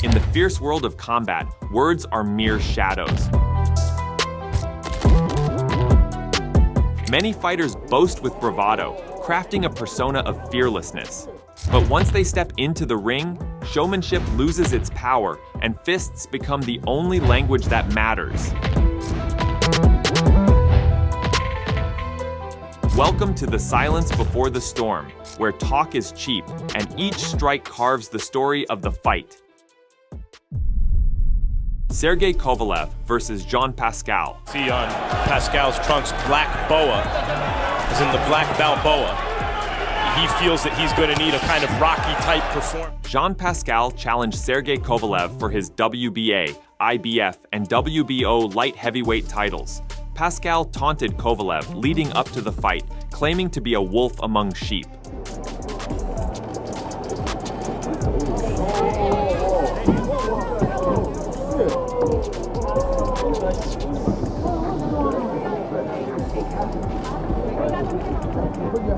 In the fierce world of combat, words are mere shadows. Many fighters boast with bravado, crafting a persona of fearlessness. But once they step into the ring, showmanship loses its power, and fists become the only language that matters. Welcome to the silence before the storm, where talk is cheap, and each strike carves the story of the fight. Sergey Kovalev versus Jean Pascal. See on Pascal's trunks, black boa, as in the black Balboa. He feels that he's going to need a kind of Rocky-type performance. Jean Pascal challenged Sergey Kovalev for his WBA, IBF, and WBO light heavyweight titles. Pascal taunted Kovalev leading up to the fight, claiming to be a wolf among sheep.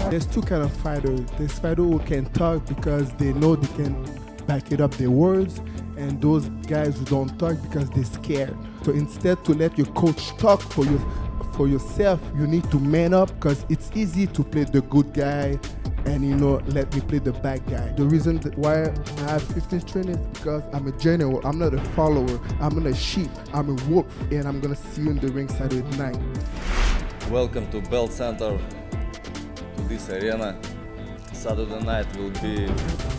There's two kind of fighters. There's fighters who can talk because they know they can back it up their words, and those guys who don't talk because they're scared. So instead to let your coach talk for yourself, you need to man up, because it's easy to play the good guy and let me play the bad guy. The reason why I have 15 training is because I'm a general. I'm not a follower. I'm not a sheep. I'm a wolf, and I'm gonna see you in the ring Saturday night. Welcome to Belt Center, to this arena. Saturday night will be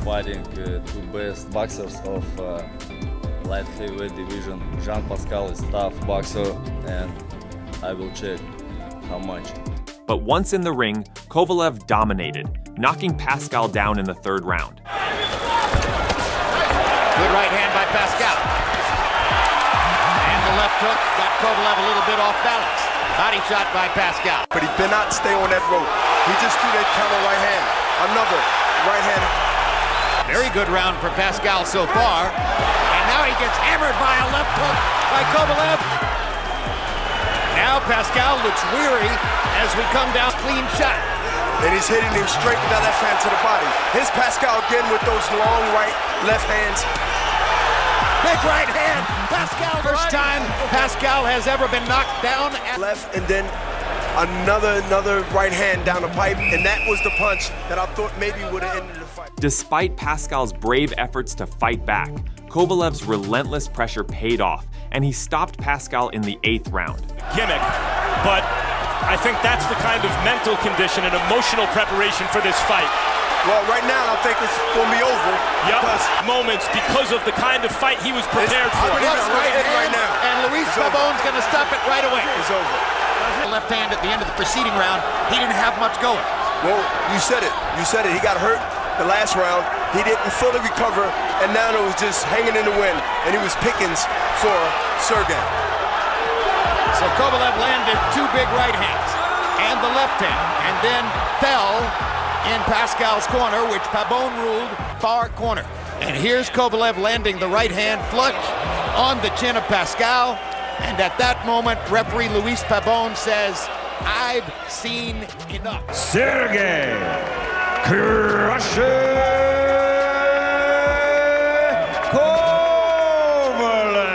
fighting two best boxers of light heavyweight division. Jean Pascal is tough boxer, and I will check how much. But once in the ring, Kovalev dominated, knocking Pascal down in the third round. Good right hand by Pascal. And the left hook got Kovalev a little bit off balance. Body shot by Pascal. But he better not stay on that rope. He just threw that counter right hand. Another right hand. Very good round for Pascal so far. And now he gets hammered by a left hook by Kovalev. Now Pascal looks weary as we come down clean shot. And he's hitting him straight with that left hand to the body. Here's Pascal again with those long right, left hands. Big right hand, Pascal. First time Pascal has ever been knocked down. Left, and then another right hand down the pipe, and that was the punch that I thought maybe would have ended the fight. Despite Pascal's brave efforts to fight back, Kovalev's relentless pressure paid off, and he stopped Pascal in the 8th round. Gimmick, but I think that's the kind of mental condition and emotional preparation for this fight. Well, right now I think it's going to be over. Yep, moments because of the kind of fight he was prepared for. Looks right now. And Luis Pabon's going to stop it right away. It's over. Left hand at the end of the preceding round, he didn't have much going. Well, you said it. You said it. He got hurt the last round. He didn't fully recover, and now it was just hanging in the wind, and he was pickings for Sergey. So Kovalev landed 2 big right hands and the left hand, and then fell in Pascal's corner, which Pabon ruled far corner. And here's Kovalev landing the right hand flush on the chin of Pascal. And at that moment, referee Luis Pabon says, "I've seen enough." Sergey Crusher Kovalev.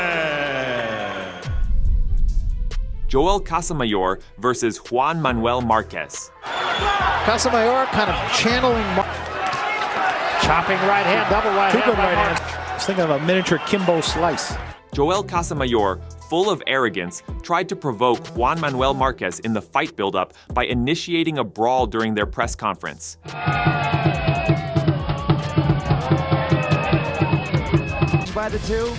Joel Casamayor versus Juan Manuel Marquez. Casamayor kind of channeling. Chopping right hand, double right hand. Two good right hands. I was thinking of a miniature Kimbo slice. Joel Casamayor, full of arrogance, tried to provoke Juan Manuel Marquez in the fight buildup by initiating a brawl during their press conference. By the two,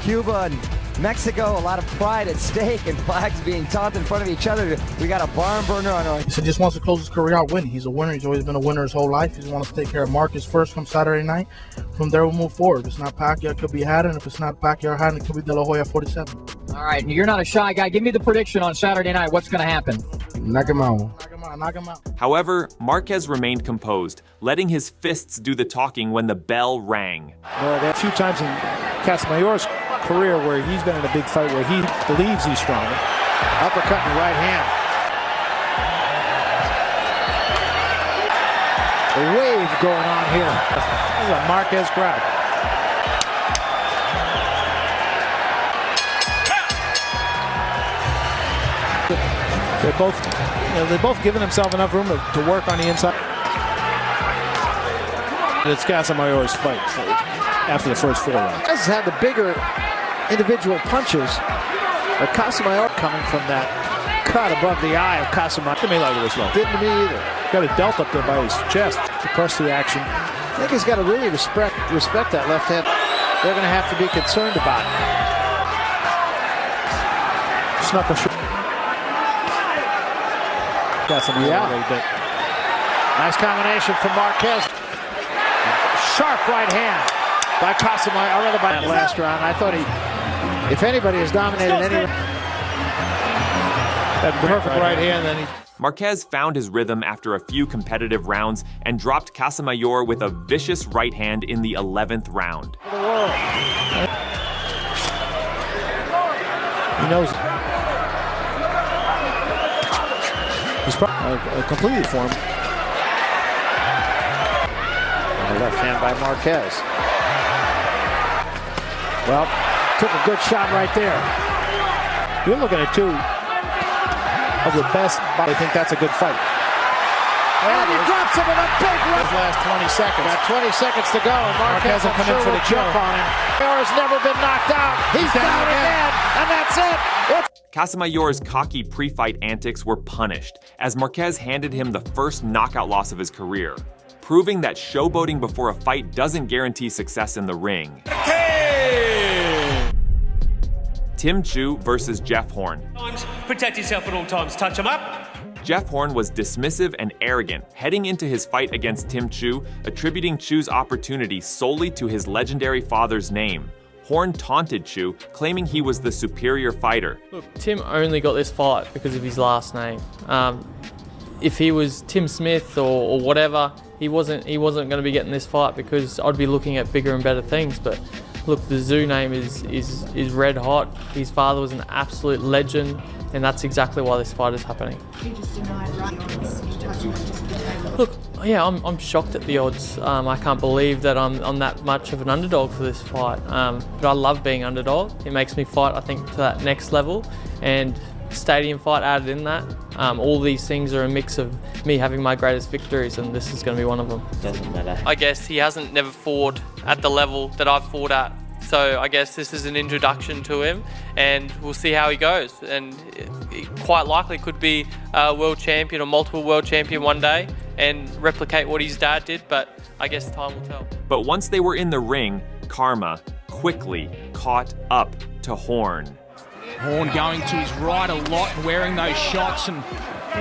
Cuba and Mexico, a lot of pride at stake, and flags being taunted in front of each other. We got a barn burner on our... He just wants to close his career out winning. He's a winner. He's always been a winner his whole life. He wants to take care of Marquez first from Saturday night. From there, we'll move forward. If it's not Pacquiao, it could be Haddon. If it's not Pacquiao or Haddon, it could be De La Hoya 47. All right, you're not a shy guy. Give me the prediction on Saturday night. What's going to happen? Knock him out. Knock him out. Knock him out. However, Marquez remained composed, letting his fists do the talking when the bell rang. There are a few times in Casamayor's career where he's been in a big fight where he believes he's strong. Uppercut in the right hand. A wave going on here. This is a Marquez crowd. They're both giving themselves enough room to work on the inside. It's Casamayor's fight after the first 4 rounds. Has had the bigger individual punches. But Casamayor coming from that cut above the eye of Casamayor. To me like it as well. Didn't to me either. Got a delt up there by his chest to press the action. I think he's got to really respect that left hand. They're going to have to be concerned about it. Snuck a shot. Casamayor a little bit. Nice combination from Marquez. Sharp right hand by Casamayor, or rather by that last round. I thought he, if anybody has dominated any... That perfect right hand, then he... Marquez found his rhythm after a few competitive rounds and dropped Casamayor with a vicious right hand in the 11th round. He knows. He's probably completed for him. And a left hand by Marquez. Well, took a good shot right there. You're looking at 2 of the best. I think that's a good fight. And he drops him in a big right. Last 20 seconds. Got 20 seconds to go. And Marquez will come in for the jump on him. Casamayor's never been knocked out. He's down again. And that's it. Casamayor's cocky pre-fight antics were punished as Marquez handed him the first knockout loss of his career, proving that showboating before a fight doesn't guarantee success in the ring. Tim Tszyu versus Jeff Horn. Protect yourself at all times. Touch him up. Jeff Horn was dismissive and arrogant heading into his fight against Tim Tszyu, attributing Tszyu's opportunity solely to his legendary father's name. Horn taunted Tszyu, claiming he was the superior fighter. Look, Tim only got this fight because of his last name. If he was Tim Smith or whatever, he wasn't going to be getting this fight because I'd be looking at bigger and better things. But look, the Tszyu name is red hot. His father was an absolute legend, and that's exactly why this fight is happening. Look, yeah, I'm shocked at the odds. I can't believe that I'm that much of an underdog for this fight. But I love being underdog. It makes me fight, I think, to that next level. And stadium fight added in that. All these things are a mix of me having my greatest victories, and this is going to be one of them. Doesn't matter. I guess he hasn't never fought at the level that I've fought at. So I guess this is an introduction to him, and we'll see how he goes. And he quite likely could be a world champion or multiple world champion one day and replicate what his dad did, but I guess time will tell. But once they were in the ring, karma quickly caught up to Horn. Horn going to his right a lot, wearing those shots, and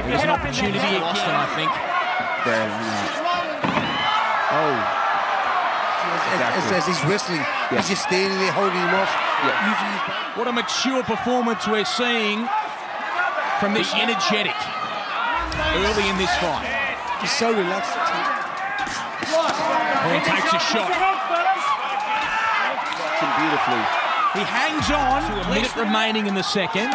there's an opportunity again, I think. As he's wrestling, he's just standing there holding him off. What a mature performance we're seeing from this energetic early in this fight. He's so relaxed. Horn takes a shot. Beautifully. He hangs on, a minute remaining in the second.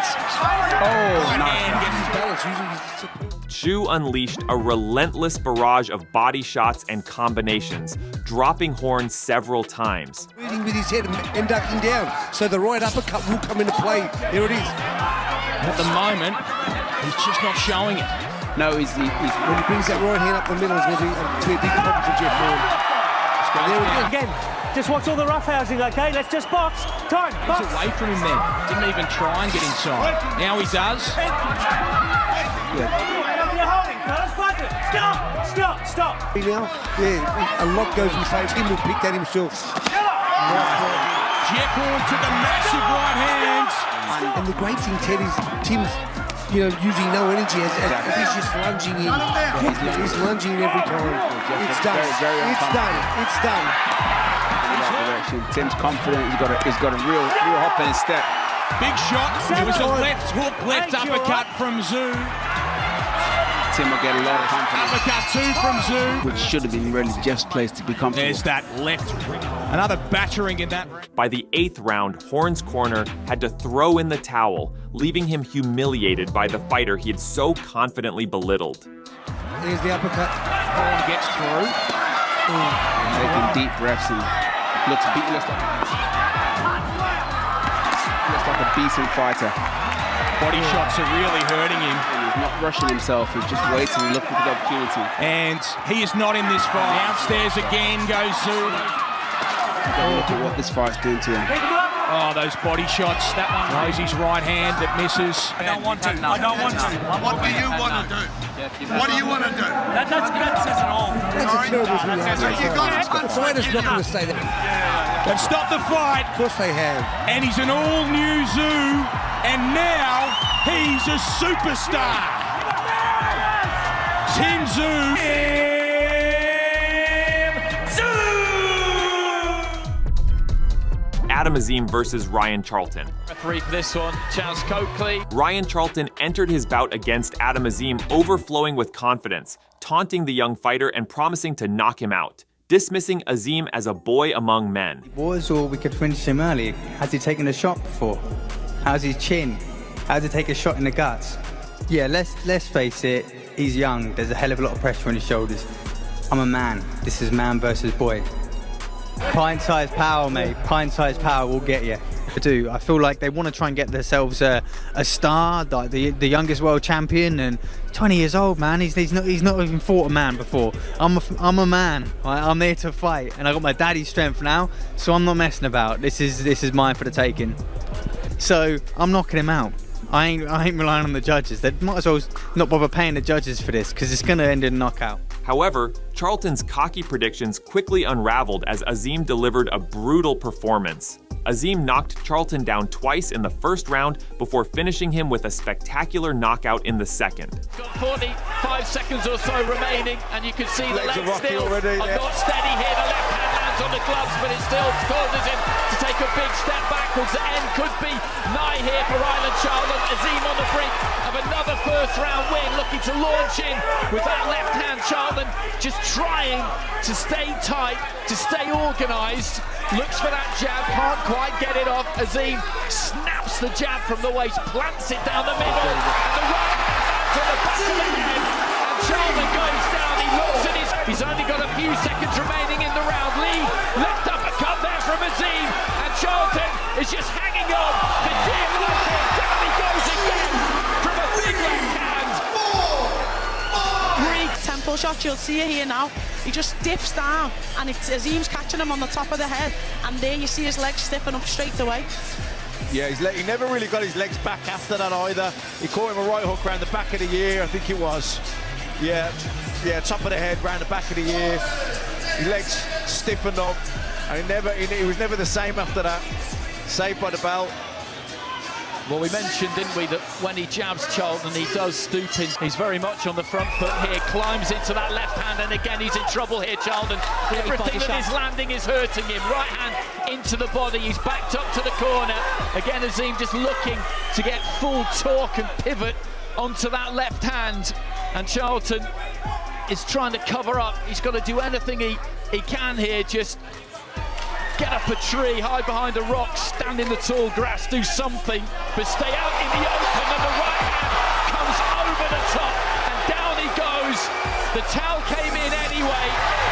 Tszyu unleashed a relentless barrage of body shots and combinations, dropping Horn several times. Leading with his head and ducking down, so the right uppercut will come into play. There it is. At the moment, he's just not showing it. No, when he brings that right hand up the middle, it's going to be a big problem for Jeff Horn. There we go. Again, just watch all the roughhousing, okay? Let's just box. Time, box. He's away from him then. Didn't even try and get inside. Now he does. You're holding, fellas. Fight it. Stop. Now, a lot goes in favour. Tim will pick that himself. Jeff Horn to the massive right hands. And the great thing, Ted, is Tim's using no energy as he's just lunging in. He's lunging in every time. It's done. It's done. Tim's confident. He's got a real hop in his step. Big shot. It was a left hook, left uppercut from Tszyu. Tim will get a lot of confidence. Uppercut 2 from Tszyu. Which should have been really just placed to be comfortable. There's that left. Another battering in that. By the 8th round, Horn's corner had to throw in the towel, leaving him humiliated by the fighter he had so confidently belittled. There's the uppercut. Horn gets through. Taking deep breaths and looks like a beaten fighter. Body shots are really hurting him. He's not rushing himself. He's just waiting and looking for the opportunity. And he is not in this fight. Downstairs again goes Zoo. Look at what this fight's doing to him. Oh, those body shots. That one throws his right hand that misses. I don't want to. I don't want to. What do you want to do? What do you want to do? That says it all. That's a terrible thing. The fighter's not going to say that. They've stopped the fight. Of course they have. And he's an all-new Zoo. And now he's a superstar. Tim Zoo. Adam Azim versus Ryan Charlton. Referee for this one, Charles Coakley. Ryan Charlton entered his bout against Adam Azim overflowing with confidence, taunting the young fighter and promising to knock him out, dismissing Azim as a boy among men. Was or we could finish him early. Has he taken a shot before? How's his chin? How does he take a shot in the guts? Yeah, let's face it, he's young. There's a hell of a lot of pressure on his shoulders. I'm a man. This is man versus boy. Pint-sized power, mate. Pint-sized power will get you. I do. I feel like they want to try and get themselves a star, like the youngest world champion, and 20 years old, man. He's not even fought a man before. I'm a man. Right? I'm there to fight, and I got my daddy's strength now, so I'm not messing about. This is mine for the taking. So I'm knocking him out. I ain't relying on the judges. They might as well not bother paying the judges for this, because it's going to end in a knockout. However, Charlton's cocky predictions quickly unraveled as Azim delivered a brutal performance. Azim knocked Charlton down twice in the first round before finishing him with a spectacular knockout in the second. Got 45 seconds or so remaining, and you can see the legs still are not steady here. The left hand lands on the gloves, but it still causes him to take a big step backwards. The end could be nigh here for Island Charlton. Azim on the brink of another first round win, looking to launch in with that left hand. Charlton just trying to stay tight, to stay organised. Looks for that jab, can't quite get it off. Azim snaps the jab from the waist, plants it down the middle, and the right hand to the back of the head, and Charlton goes down. He looks at he's only got a few seconds remaining in the round. Lead, left uppercut there from Azim, and Charlton is just hanging on. The deep left hand, down he goes again from a big left hand. Tempo shot, you'll see it here now. He just dips down, and it's Azim's catching him on the top of the head, and there you see his legs stiffen up straight away. Yeah, he never really got his legs back after that either. He caught him a right hook around the back of the ear, I think it was. Yeah, top of the head, round the back of the ear. His legs stiffened up, and he was never the same after that. Saved by the belt. Well, we mentioned, didn't we, that when he jabs Charlton, he does stoop in. He's very much on the front foot here, climbs into that left hand, and again, he's in trouble here, Charlton. Everything that is landing is hurting him. Right hand into the body, he's backed up to the corner. Again, Azim just looking to get full torque and pivot onto that left hand. And Charlton is trying to cover up. He's got to do anything he can here, just get up a tree, hide behind a rock, stand in the tall grass, do something, but stay out in the open, and the right hand comes over the top, and down he goes. The towel came in anyway,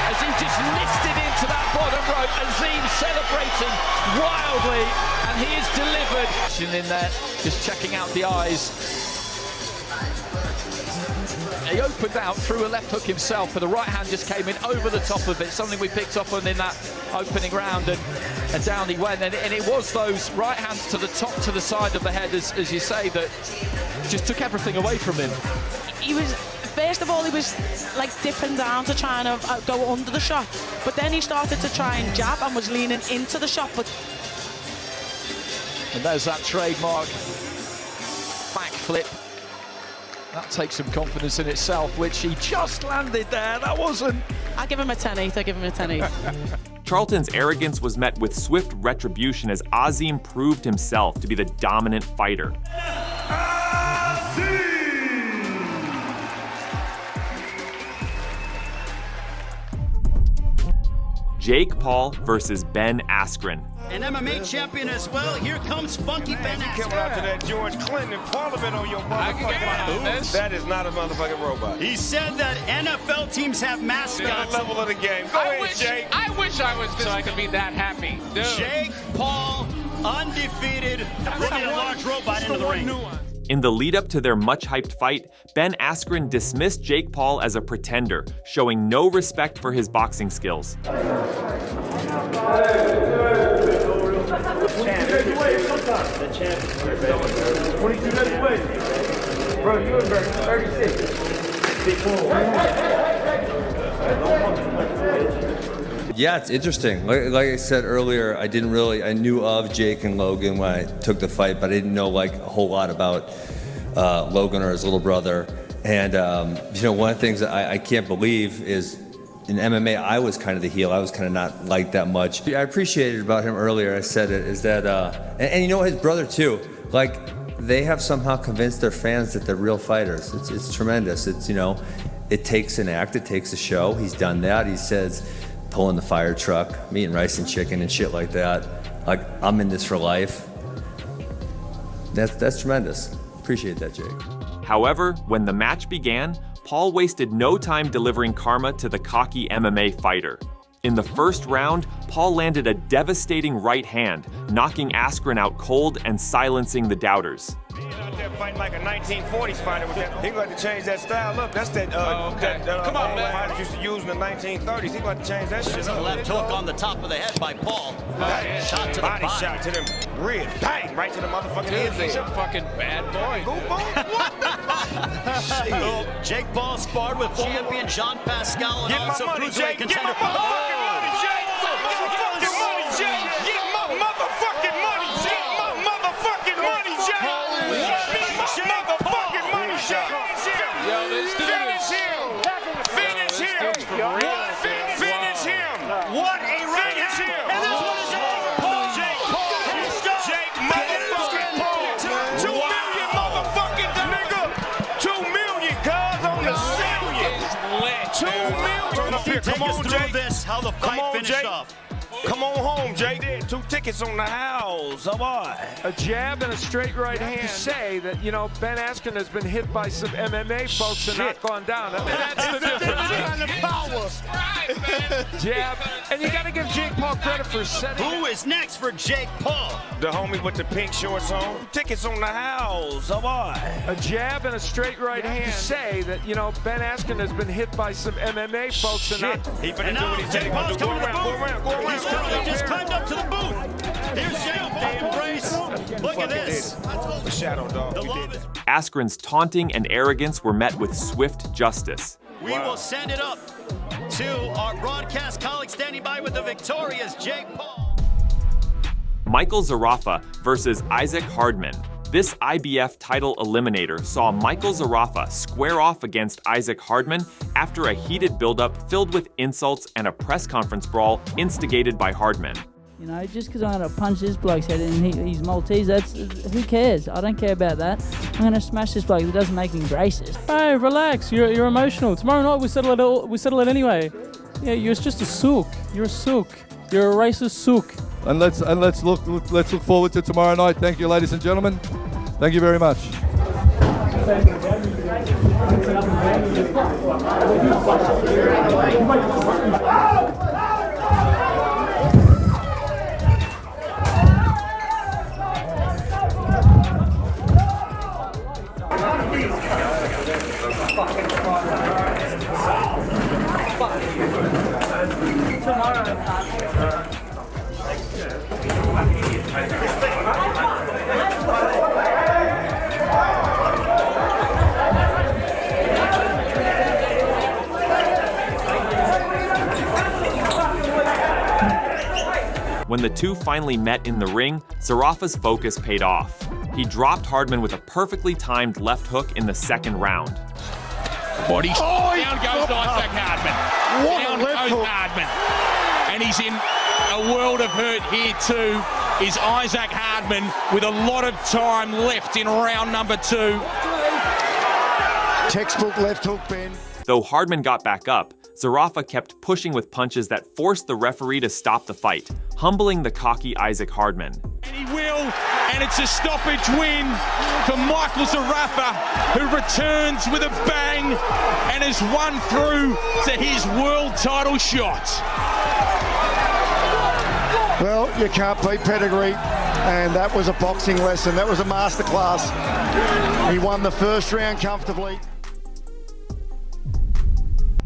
as he just listed into that bottom rope. Azim celebrating wildly, and he is delivered. In there, just checking out the eyes. He opened out, threw a left hook himself, but the right hand just came in over the top of it, something we picked up on in that opening round, and down he went. And it was those right hands to the top, to the side of the head, as you say, that just took everything away from him. He was, first of all, he was like dipping down to try and go under the shot, but then he started to try and jab and was leaning into the shot. And there's that trademark backflip. That takes some confidence in itself, which he just landed there. That wasn't... I give him a 10-8. I give him a 10-8. Charlton's arrogance was met with swift retribution as Azim proved himself to be the dominant fighter. Jake Paul versus Ben Askren. An MMA champion as well. Here comes Funky Ben Askren. You came out to that George Clinton in Parliament on your motherfucking. That is not a motherfucking robot. He said that NFL teams have mascots. That level of the game. Go ahead, Jake. I wish I was so I could be that happy. Dude. Jake Paul, undefeated, bringing a large robot into the ring. In the lead-up to their much-hyped fight, Ben Askren dismissed Jake Paul as a pretender, showing no respect for his boxing skills. Yeah, it's interesting. Like I said earlier, I knew of Jake and Logan when I took the fight, but I didn't know a whole lot about Logan or his little brother. And one of the things that I can't believe is in MMA, I was kind of the heel. I was kind of not liked that much. I appreciated about him earlier, I said it, is that, and his brother too, they have somehow convinced their fans that they're real fighters. It's tremendous. It takes an act, it takes a show. He's done that. He says, pulling the fire truck, me eating rice and chicken and shit like that. I'm in this for life. That's tremendous. Appreciate that, Jake. However, when the match began, Paul wasted no time delivering karma to the cocky MMA fighter. In the first round, Paul landed a devastating right hand, knocking Askren out cold and silencing the doubters. Out there fighting like a 1940s fighter with that. He's going to change that style. Look, that's that come on, man. Fighters used to use in the 1930s. He's going to change that shit. A left hook on the top of the head by Paul. Shot to the body shot to them ribs. Bang! Right to the motherfucking head. He's a fucking bad boy. What the fuck? Jake Paul sparred with champion Jean Pascal and also cruiserweight contender. Get my motherfucking money, Jake! Get my motherfucking money, Jake! Get my motherfucking money, Jake! My motherfucking money, Jake! Yo, let's do this. Finish him! Finish him! What a right hand! And that's what is it! Jake Paul! Jake motherfucking Paul! 2 million motherfucking nigga! 2 million guys on the zillion! 2 million! Turn up here, come on, Jake! This, how the fight finished off. Come on home, Jake. 2 tickets on the house. Oh boy. A jab and a straight right hand. Say that, Ben Askren has been hit by some MMA folks and not gone down. That's the difference. Jab. And you got to give Jake Paul credit for setting. Who is next for Jake Paul? The homie with the pink shorts on. Tickets on the house. Oh boy. A jab and a straight right hand. Say that, Ben Askren has been hit by some MMA folks and not. He finna do what he said he gonna do. Go around. He just climbed up to the booth. Here's Jake. They embrace. Look at this. The shadow dog. Askren's taunting and arrogance were met with swift justice. We will send it up to our broadcast colleague standing by with the victorious Jake Paul. Michael Zarafa versus Isaac Hardman. This IBF title eliminator saw Michael Zarafa square off against Isaac Hardman after a heated buildup filled with insults and a press conference brawl instigated by Hardman. Just because I'm going to punch this bloke's head and he's Maltese, who cares? I don't care about that. I'm going to smash this bloke. It doesn't make me racist. Hey, relax. You're emotional. Tomorrow night we settle it anyway. Yeah, you're just a sook. You're a sook. You're a racist sook. And let's look forward to tomorrow night. Thank you, ladies and gentlemen. Thank you very much. When the two finally met in the ring, Zarafa's focus paid off. He dropped Hardman with a perfectly timed left hook in the second round. Body down goes Isaac Hardman. Down goes Hardman. And he's in a world of hurt here too, is Isaac Hardman with a lot of time left in round number 2. Textbook left hook, Ben. Though Hardman got back up, Zarafa kept pushing with punches that forced the referee to stop the fight, humbling the cocky Isaac Hardman. And he will, and it's a stoppage win for Michael Zarafa, who returns with a bang and has won through to his world title shot. Well, you can't beat pedigree. and that was a boxing lesson. That was a masterclass. He won the first round comfortably.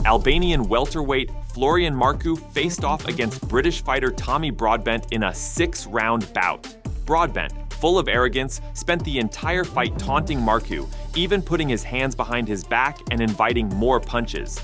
Albanian welterweight Florian Marquez faced off against British fighter Tommy Broadbent in a 6-round bout. Broadbent, full of arrogance, spent the entire fight taunting Marquez, even putting his hands behind his back and inviting more punches.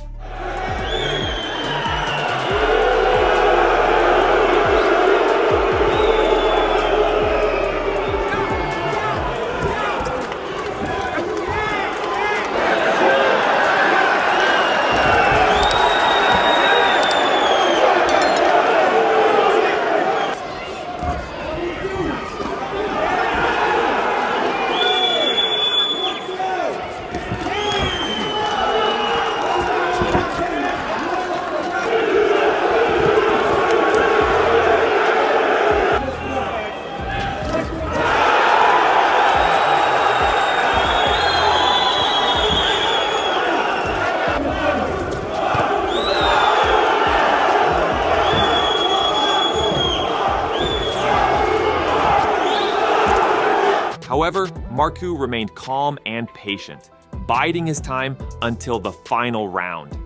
However, Marquez remained calm and patient, biding his time until the final round.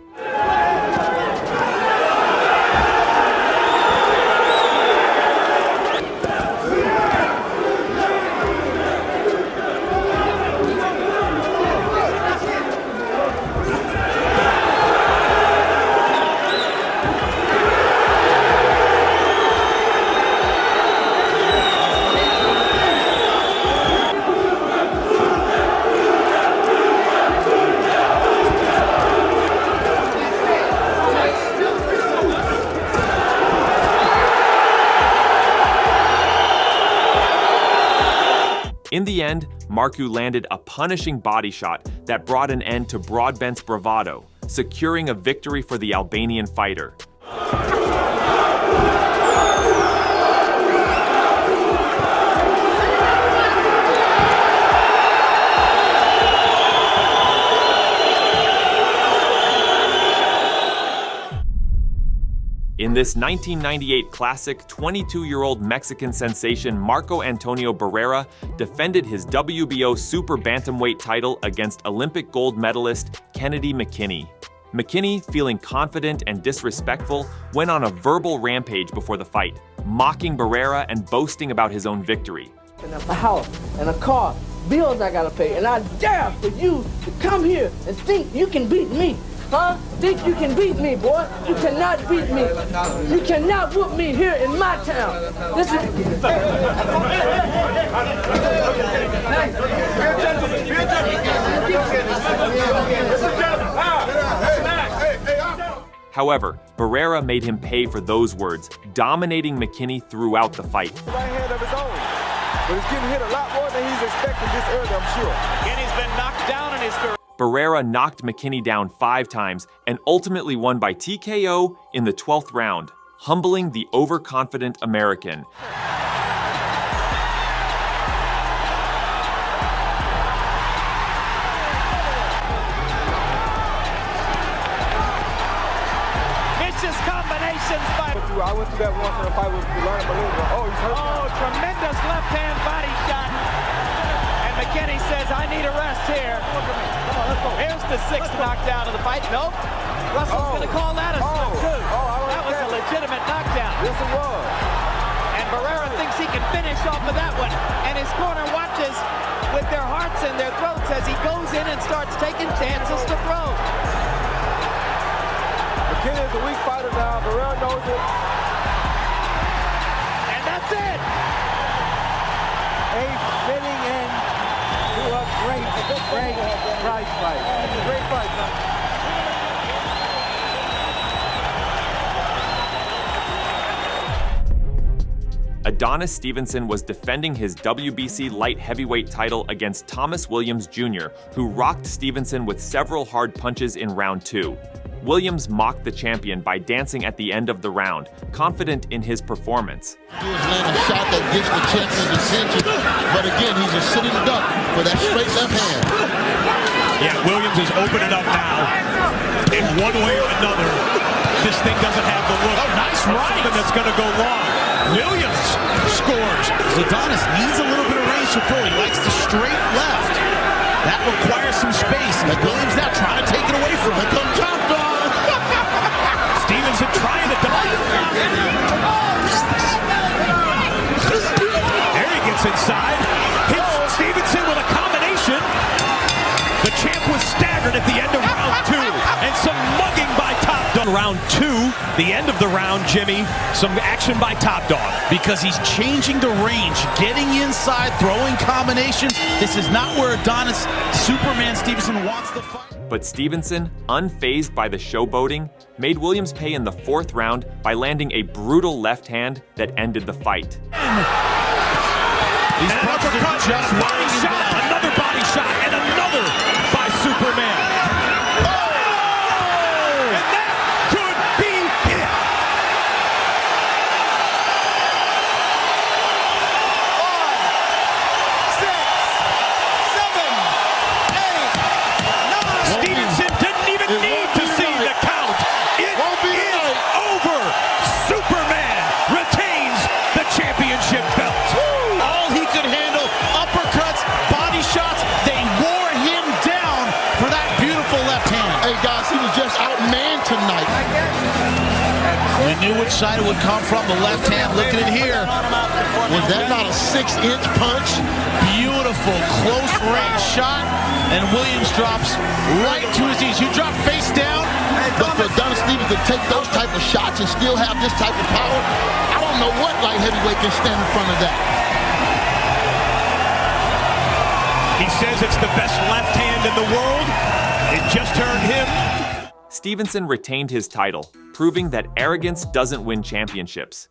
In the end, Marquez landed a punishing body shot that brought an end to Broadbent's bravado, securing a victory for the Albanian fighter. In this 1998 classic, 22-year-old Mexican sensation Marco Antonio Barrera defended his WBO super bantamweight title against Olympic gold medalist Kennedy McKinney. McKinney, feeling confident and disrespectful, went on a verbal rampage before the fight, mocking Barrera and boasting about his own victory. A house and a car, bills I gotta pay, and I dare for you to come here and think you can beat me. Huh? Think you can beat me, boy? You cannot beat me. You cannot whoop me here in my town. This is... However, Barrera made him pay for those words, dominating McKinney throughout the fight. Right hand of his own, but he's getting hit a lot more than he's expecting this early, I'm sure. McKinney's been knocked down in his career. Barrera knocked McKinney down 5 times and ultimately won by TKO in the 12th round, humbling the overconfident American. Vicious combinations by... I went through that once in a fight with Florian. Oh, he's hurt. Oh, tremendous left-hand body shot. And McKinney says, I need a rest here. Here's the 6th knockdown of the fight. Nope. Russell's going to call that a stunt, too. That was a legitimate knockdown. Yes, it was. And Barrera thinks he can finish off of that one. And his corner watches with their hearts in their throats as he goes in and starts taking chances to throw. McKinney is a weak fighter now. Barrera knows it. And that's it. A fitting end to a great prize fight. That's a great fight, man. Adonis Stevenson was defending his WBC light heavyweight title against Thomas Williams Jr., who rocked Stevenson with several hard punches in round 2. Williams mocked the champion by dancing at the end of the round, confident in his performance. He was laying a shot that gets the champion's attention, but again, he's a sitting duck for that straight left hand. Yeah, Williams is opening up now. In one way or another, this thing doesn't have the look. Oh, nice right. Something that's going to go long. Williams scores. Adonis needs a little bit of range to throw. He likes the straight left. That requires some space. And Williams now trying to take it away from him. Come top dog. Stevenson trying to there he gets inside. Hits Stevenson with a combination. The champ was staggered at the end of round 2. And some mugging by Top Dog. Round 2, the end of the round, Jimmy, some action by Top Dog. Because he's changing the range, getting inside, throwing combinations. This is not where Adonis, Superman Stevenson wants the fight. But Stevenson, unfazed by the showboating, made Williams pay in the 4th round by landing a brutal left hand that ended the fight. These uppercut, just body shot, another body shot, and another by Superman. And that could be it. 5, 6, 7, 8, 9. Stevenson didn't even need to see the count. It is over. Superman retains the championship belt. All he could handle, uppercuts, body shots, they wore him down for that beautiful left hand. Hey guys, he was just outmanned tonight. We knew which side it would come from, the left hand. Look at it here. Was that not a 6-inch punch? Beautiful, close range shot, and Williams drops right to his knees. You drop face down. But for Adonis Stevenson to take those type of shots and still have this type of power, I don't know what light heavyweight can stand in front of that. He says it's the best left hand in the world. It just earned him. Stevenson retained his title, proving that arrogance doesn't win championships.